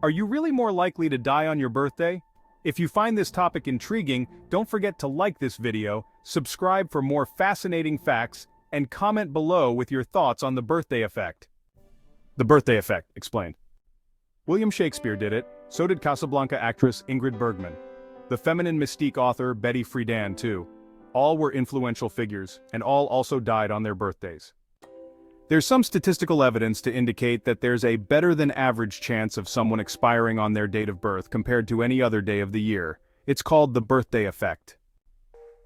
Are you really more likely to die on your birthday? If you find this topic intriguing, don't forget to like this video, subscribe for more fascinating facts, and comment below with your thoughts on the birthday effect. The birthday effect, explained. William Shakespeare did it, so did Casablanca actress Ingrid Bergman. The feminine mystique author Betty Friedan too. All were influential figures, and all also died on their birthdays. There's some statistical evidence to indicate that there's a better-than-average chance of someone expiring on their date of birth compared to any other day of the year. It's called the birthday effect.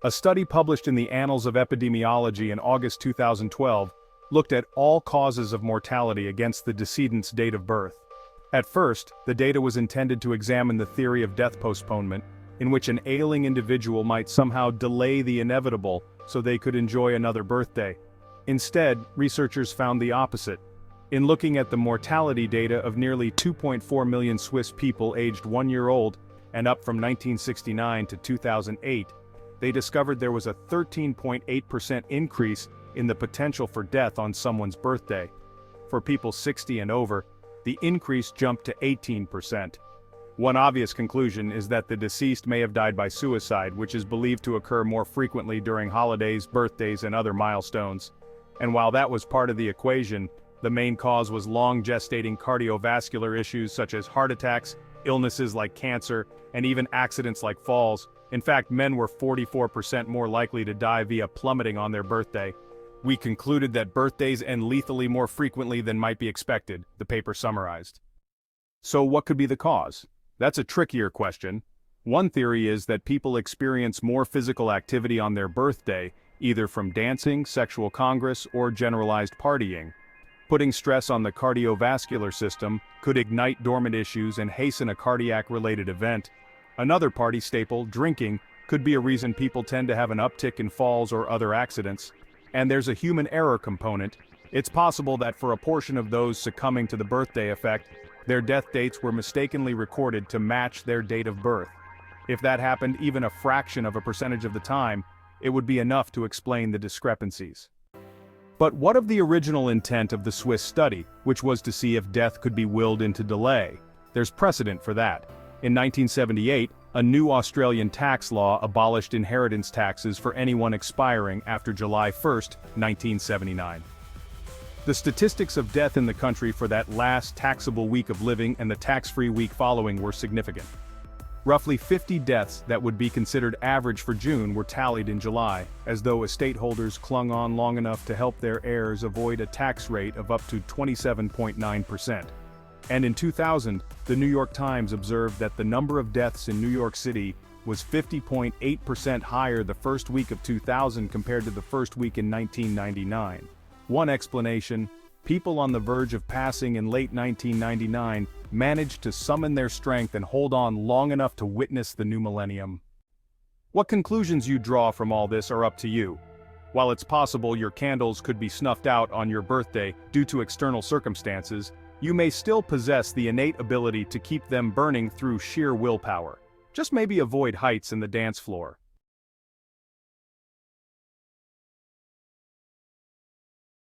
A study published in the Annals of Epidemiology in August 2012 looked at all causes of mortality against the decedent's date of birth. At first, the data was intended to examine the theory of death postponement, in which an ailing individual might somehow delay the inevitable so they could enjoy another birthday. Instead, researchers found the opposite. In looking at the mortality data of nearly 2.4 million Swiss people aged 1 year old and up from 1969 to 2008, they discovered there was a 13.8% increase in the potential for death on someone's birthday. For people 60 and over, the increase jumped to 18%. One obvious conclusion is that the deceased may have died by suicide, which is believed to occur more frequently during holidays, birthdays, and other milestones. And while that was part of the equation, the main cause was long gestating cardiovascular issues such as heart attacks, illnesses like cancer, and even accidents like falls. In fact, men were 44% more likely to die via plummeting on their birthday. We concluded that birthdays end lethally more frequently than might be expected, the paper summarized. So what could be the cause? That's a trickier question. One theory is that people experience more physical activity on their birthday, either from dancing, sexual congress, or generalized partying. Putting stress on the cardiovascular system could ignite dormant issues and hasten a cardiac-related event. Another party staple, drinking, could be a reason people tend to have an uptick in falls or other accidents. And there's a human error component. It's possible that for a portion of those succumbing to the birthday effect, their death dates were mistakenly recorded to match their date of birth. If that happened even a fraction of a percentage of the time, it would be enough to explain the discrepancies. But what of the original intent of the Swiss study, which was to see if death could be willed into delay? There's precedent for that. In 1978, a new Australian tax law abolished inheritance taxes for anyone expiring after July 1, 1979. The statistics of death in the country for that last taxable week of living and the tax-free week following were significant. Roughly 50 deaths that would be considered average for June were tallied in July, as though estate holders clung on long enough to help their heirs avoid a tax rate of up to 27.9%. And in 2000, the New York Times observed that the number of deaths in New York City was 50.8% higher the first week of 2000 compared to the first week in 1999. One explanation: people on the verge of passing in late 1999 managed to summon their strength and hold on long enough to witness the new millennium. What conclusions you draw from all this are up to you. While it's possible your candles could be snuffed out on your birthday due to external circumstances, you may still possess the innate ability to keep them burning through sheer willpower. Just maybe avoid heights in the dance floor.